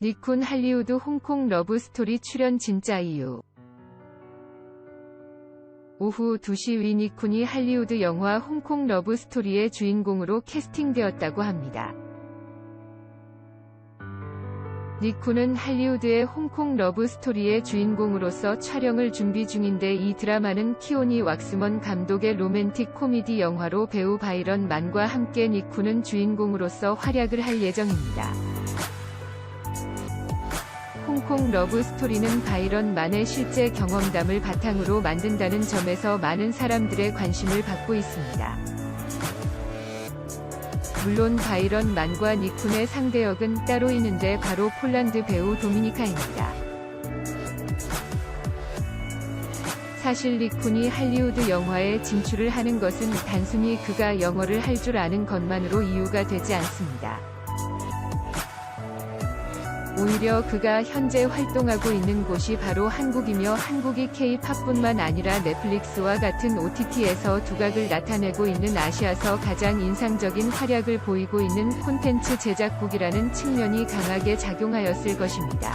니쿤 할리우드 홍콩 러브스토리 출연 진짜 이유. 오후 2시 위 니쿤이 할리우드 영화 홍콩 러브스토리의 주인공으로 캐스팅되었다고 합니다. 니쿤은 할리우드의 홍콩 러브스토리의 주인공으로서 촬영을 준비 중인데, 이 드라마는 키오니 왁스먼 감독의 로맨틱 코미디 영화로 배우 바이런 만과 함께 니쿤은 주인공으로서 활약을 할 예정입니다. 홍콩 러브스토리는 바이런 만의 실제 경험담을 바탕으로 만든다는 점에서 많은 사람들의 관심을 받고 있습니다. 물론 바이런 만과 니쿤의 상대역은 따로 있는데 바로 폴란드 배우 도미니카입니다. 사실 니쿤이 할리우드 영화에 진출을 하는 것은 단순히 그가 영어를 할 줄 아는 것만으로 이유가 되지 않습니다. 오히려 그가 현재 활동하고 있는 곳이 바로 한국이며, 한국이 K-팝뿐만 아니라 넷플릭스와 같은 OTT에서 두각을 나타내고 있는 아시아서 가장 인상적인 활약을 보이고 있는 콘텐츠 제작국이라는 측면이 강하게 작용하였을 것입니다.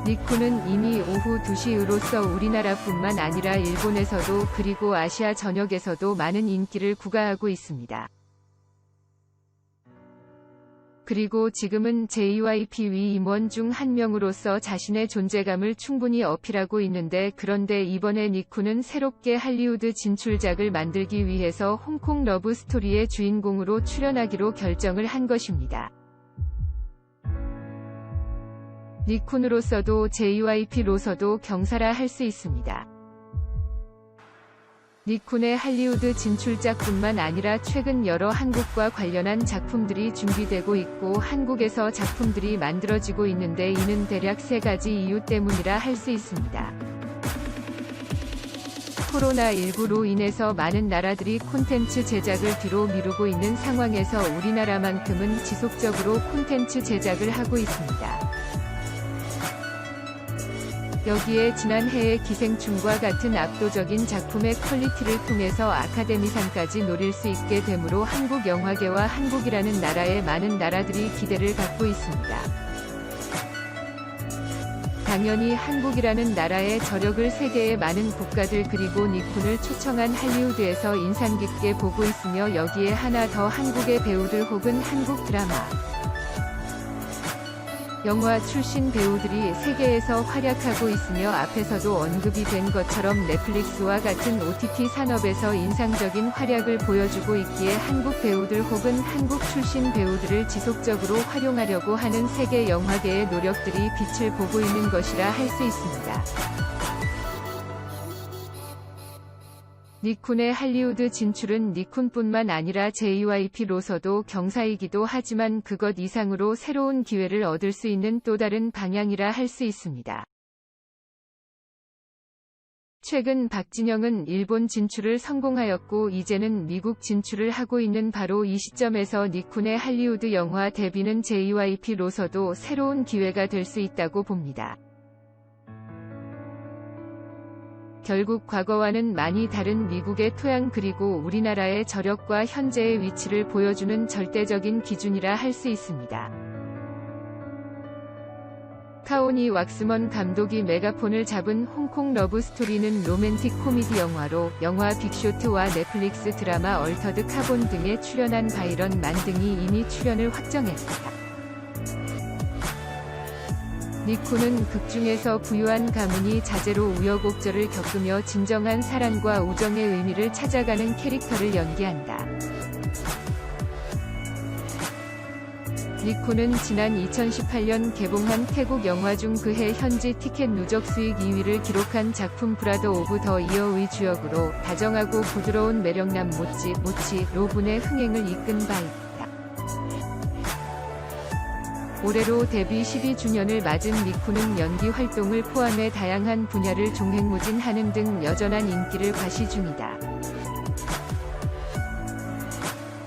니쿤은 이미 오후 2시로서 우리나라뿐만 아니라 일본에서도 그리고 아시아 전역에서도 많은 인기를 구가하고 있습니다. 그리고 지금은 JYP 위 임원 중 한 명으로서 자신의 존재감을 충분히 어필하고 있는데, 그런데 이번에 니쿤은 새롭게 할리우드 진출작을 만들기 위해서 홍콩 러브스토리의 주인공으로 출연하기로 결정을 한 것입니다. 니쿤으로서도 JYP로서도 경사라 할 수 있습니다. 니쿤의 할리우드 진출작뿐만 아니라 최근 여러 한국과 관련한 작품들이 준비되고 있고, 한국에서 작품들이 만들어지고 있는데, 이는 대략 3가지 이유 때문이라 할 수 있습니다. 코로나19로 인해서 많은 나라들이 콘텐츠 제작을 뒤로 미루고 있는 상황에서 우리나라만큼은 지속적으로 콘텐츠 제작을 하고 있습니다. 여기에 지난해의 기생충과 같은 압도적인 작품의 퀄리티를 통해서 아카데미상까지 노릴 수 있게 되므로 한국 영화계와 한국이라는 나라의 많은 나라들이 기대를 갖고 있습니다. 당연히 한국이라는 나라의 저력을 세계의 많은 국가들 그리고 니쿤을 초청한 할리우드에서 인상 깊게 보고 있으며, 여기에 하나 더 한국의 배우들 혹은 한국 드라마, 영화 출신 배우들이 세계에서 활약하고 있으며, 앞에서도 언급이 된 것처럼 넷플릭스와 같은 OTT 산업에서 인상적인 활약을 보여주고 있기에 한국 배우들 혹은 한국 출신 배우들을 지속적으로 활용하려고 하는 세계 영화계의 노력들이 빛을 보고 있는 것이라 할 수 있습니다. 니쿤의 할리우드 진출은 니쿤뿐만 아니라 JYP로서도 경사이기도 하지만 그것 이상으로 새로운 기회를 얻을 수 있는 또 다른 방향이라 할 수 있습니다. 최근 박진영은 일본 진출을 성공하였고, 이제는 미국 진출을 하고 있는 바로 이 시점에서 니쿤의 할리우드 영화 데뷔는 JYP로서도 새로운 기회가 될 수 있다고 봅니다. 결국 과거와는 많이 다른 미국의 토양 그리고 우리나라의 저력과 현재의 위치를 보여주는 절대적인 기준이라 할 수 있습니다. 카오니 왁스먼 감독이 메가폰을 잡은 홍콩 러브스토리는 로맨틱 코미디 영화로 영화 빅쇼트와 넷플릭스 드라마 얼터드 카본 등에 출연한 바이런 만 등이 이미 출연을 확정했습니다. 니쿤은 극중에서 부유한 가문이 자제로 우여곡절을 겪으며 진정한 사랑과 우정의 의미를 찾아가는 캐릭터를 연기한다. 니쿤은 지난 2018년 개봉한 태국 영화 중 그해 현지 티켓 누적 수익 2위를 기록한 작품 브라더 오브 더 이어의 주역으로 다정하고 부드러운 매력남 모치 로분의 흥행을 이끈 바 있다. 올해로 데뷔 12주년을 맞은 니쿤은 연기 활동을 포함해 다양한 분야를 종횡무진하는 등 여전한 인기를 과시 중이다.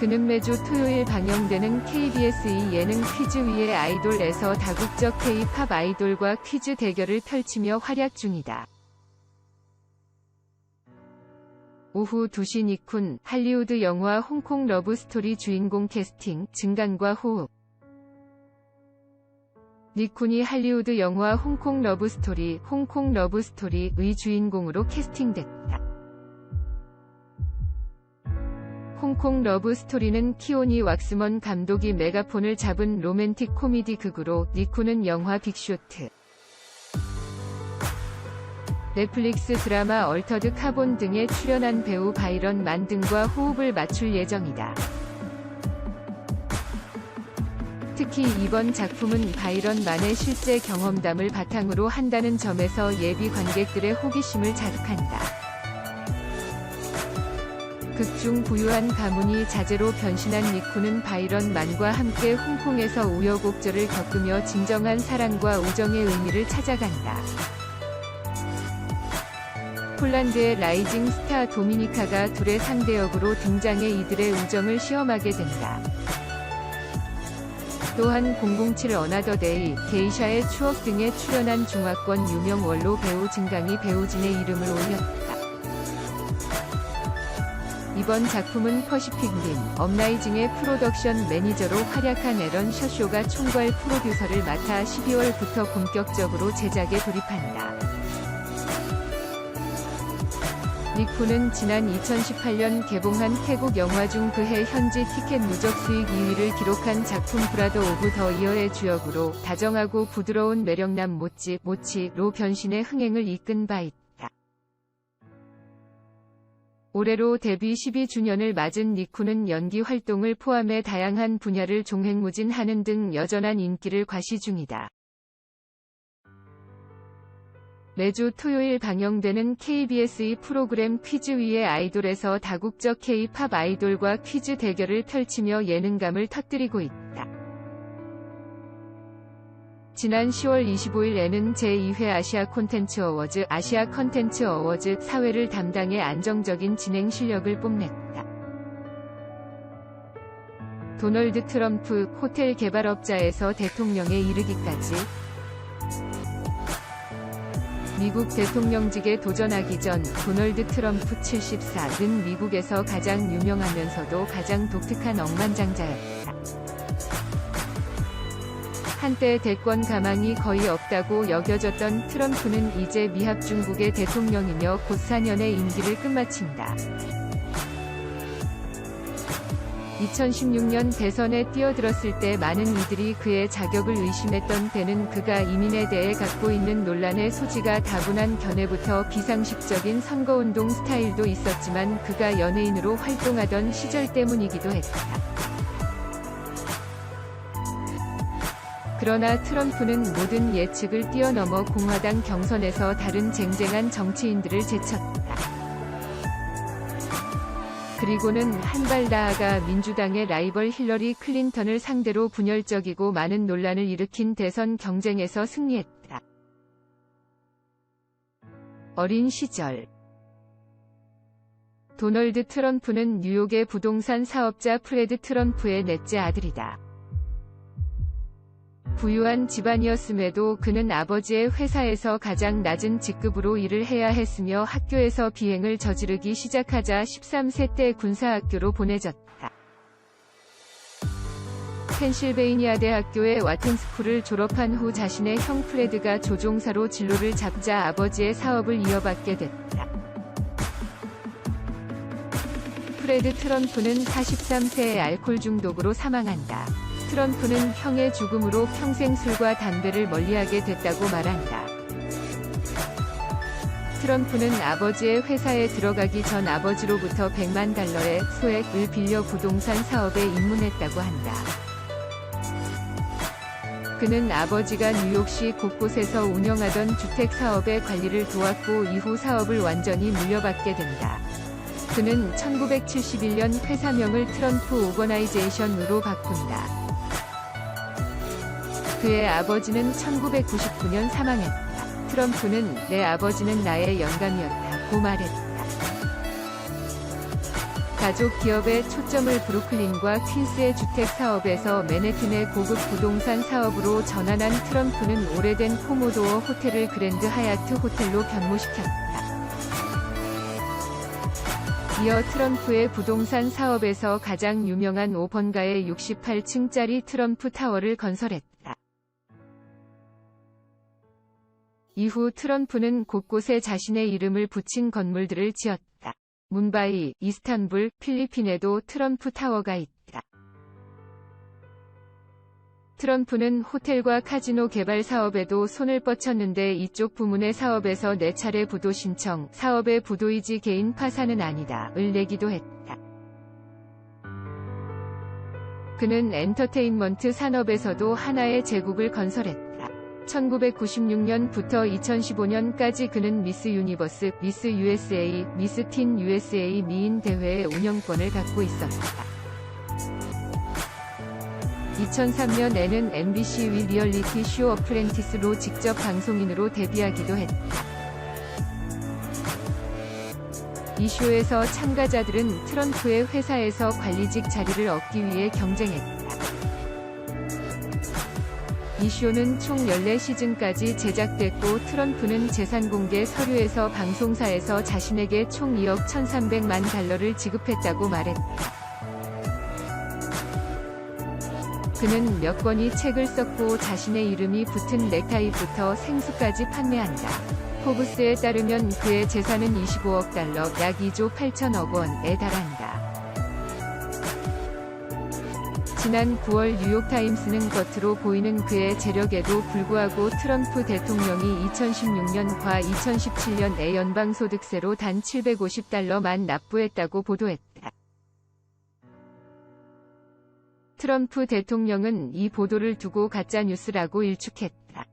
그는 매주 토요일 방영되는 KBS 2 예능 퀴즈 위의 아이돌에서 다국적 K-팝 아이돌과 퀴즈 대결을 펼치며 활약 중이다. 오후 2시 니쿤, 할리우드 영화 홍콩 러브스토리 주인공 캐스팅, 증강과 호흡. 닉쿤이 할리우드 영화 홍콩 러브스토리의 주인공으로 캐스팅됐다. 홍콩 러브스토리는 키오니 왁스먼 감독이 메가폰을 잡은 로맨틱 코미디 극으로 닉쿤은 영화 빅쇼트, 넷플릭스 드라마 얼터드 카본 등에 출연한 배우 바이런 만 등과 호흡을 맞출 예정이다. 특히 이번 작품은 바이런 만의 실제 경험담을 바탕으로 한다는 점에서 예비 관객들의 호기심을 자극한다. 극중 부유한 가문이 자제로 변신한 닉쿤은 바이런 만과 함께 홍콩에서 우여곡절을 겪으며 진정한 사랑과 우정의 의미를 찾아간다. 폴란드의 라이징 스타 도미니카가 둘의 상대역으로 등장해 이들의 우정을 시험하게 된다. 또한 007 어나더 데이, 게이샤의 추억 등에 출연한 중화권 유명 원로 배우 증강이 배우진의 이름을 올렸다. 이번 작품은 퍼시픽 림, 업라이징의 프로덕션 매니저로 활약한 에런 셔쇼가 총괄 프로듀서를 맡아 12월부터 본격적으로 제작에 돌입한다. 닉쿤은 지난 2018년 개봉한 태국 영화 중 그해 현지 티켓 누적 수익 2위를 기록한 작품 브라더 오브 더 이어의 주역으로 다정하고 부드러운 매력남 모치로 변신의 흥행을 이끈 바 있다. 올해로 데뷔 12주년을 맞은 닉쿤은 연기 활동을 포함해 다양한 분야를 종횡무진하는 등 여전한 인기를 과시 중이다. 매주 토요일 방영되는 KBS의 프로그램 퀴즈 위의 아이돌에서 다국적 K-팝 아이돌과 퀴즈 대결을 펼치며 예능감을 터뜨리고 있다. 지난 10월 25일에는 제2회 아시아 컨텐츠 어워즈 사회를 담당해 안정적인 진행 실력을 뽐냈다. 도널드 트럼프 호텔 개발업자에서 대통령에 이르기까지 미국 대통령직에 도전하기 전 도널드 트럼프 74는 미국에서 가장 유명하면서도 가장 독특한 억만장자였다. 한때 대권 가망이 거의 없다고 여겨졌던 트럼프는 이제 미합 중국의 대통령이며 곧 4년의 임기를 끝마친다. 2016년 대선에 뛰어들었을 때 많은 이들이 그의 자격을 의심했던 때는 그가 이민에 대해 갖고 있는 논란의 소지가 다분한 견해부터 비상식적인 선거운동 스타일도 있었지만 그가 연예인으로 활동하던 시절 때문이기도 했다. 그러나 트럼프는 모든 예측을 뛰어넘어 공화당 경선에서 다른 쟁쟁한 정치인들을 제쳤다. 그리고는 한 발 나아가 민주당의 라이벌 힐러리 클린턴을 상대로 분열적이고 많은 논란을 일으킨 대선 경쟁에서 승리했다. 어린 시절 도널드 트럼프는 뉴욕의 부동산 사업자 프레드 트럼프의 넷째 아들이다. 부유한 집안이었음에도 그는 아버지의 회사에서 가장 낮은 직급으로 일을 해야 했으며 학교에서 비행을 저지르기 시작하자 13세 때 군사학교로 보내졌다. 펜실베이니아 대학교의 와튼스쿨을 졸업한 후 자신의 형 프레드가 조종사로 진로를 잡자 아버지의 사업을 이어받게 됐다. 프레드 트럼프는 43세의 알코올 중독으로 사망한다. 트럼프는 형의 죽음으로 평생 술과 담배를 멀리하게 됐다고 말한다. 트럼프는 아버지의 회사에 들어가기 전 아버지로부터 $100만 소액을 빌려 부동산 사업에 입문했다고 한다. 그는 아버지가 뉴욕시 곳곳에서 운영하던 주택 사업의 관리를 도왔고 이후 사업을 완전히 물려받게 된다. 그는 1971년 회사명을 트럼프 오거나이제이션으로 바꾼다. 그의 아버지는 1999년 사망했다. 트럼프는 내 아버지는 나의 영감이었다고 말했다. 가족 기업의 초점을 브루클린과 퀸스의 주택 사업에서 맨해튼의 고급 부동산 사업으로 전환한 트럼프는 오래된 코모도어 호텔을 그랜드 하얏트 호텔로 변모시켰다. 이어 트럼프의 부동산 사업에서 가장 유명한 5번가의 68층짜리 트럼프 타워를 건설했다. 이후 트럼프는 곳곳에 자신의 이름을 붙인 건물들을 지었다. 뭄바이, 이스탄불, 필리핀에도 트럼프 타워가 있다. 트럼프는 호텔과 카지노 개발 사업에도 손을 뻗쳤는데 이쪽 부문의 사업에서 4차례 부도 신청, 사업의 부도이지 개인 파산은 아니다,을 내기도 했다. 그는 엔터테인먼트 산업에서도 하나의 제국을 건설했다. 1996년부터 2015년까지 그는 미스 유니버스, 미스 USA, 미스 틴 USA 미인 대회의 운영권을 갖고 있었다. 2003년에는 MBC 위 리얼리티 쇼 어프렌티스로 직접 방송인으로 데뷔하기도 했다. 이 쇼에서 참가자들은 트럼프의 회사에서 관리직 자리를 얻기 위해 경쟁했다. 이 쇼는 총 14시즌까지 제작됐고 트럼프는 재산 공개 서류에서 방송사에서 자신에게 총 2억 1,300만 달러를 지급했다고 말했다. 그는 몇 권의 책을 썼고 자신의 이름이 붙은 넥타이부터 생수까지 판매한다. 포브스에 따르면 그의 재산은 25억 달러, 약 2조 8천억 원에 달한다. 지난 9월 뉴욕타임스는 겉으로 보이는 그의 재력에도 불구하고 트럼프 대통령이 2016년과 2017년에 연방소득세로 단 750달러만 납부했다고 보도했다. 트럼프 대통령은 이 보도를 두고 가짜뉴스라고 일축했다.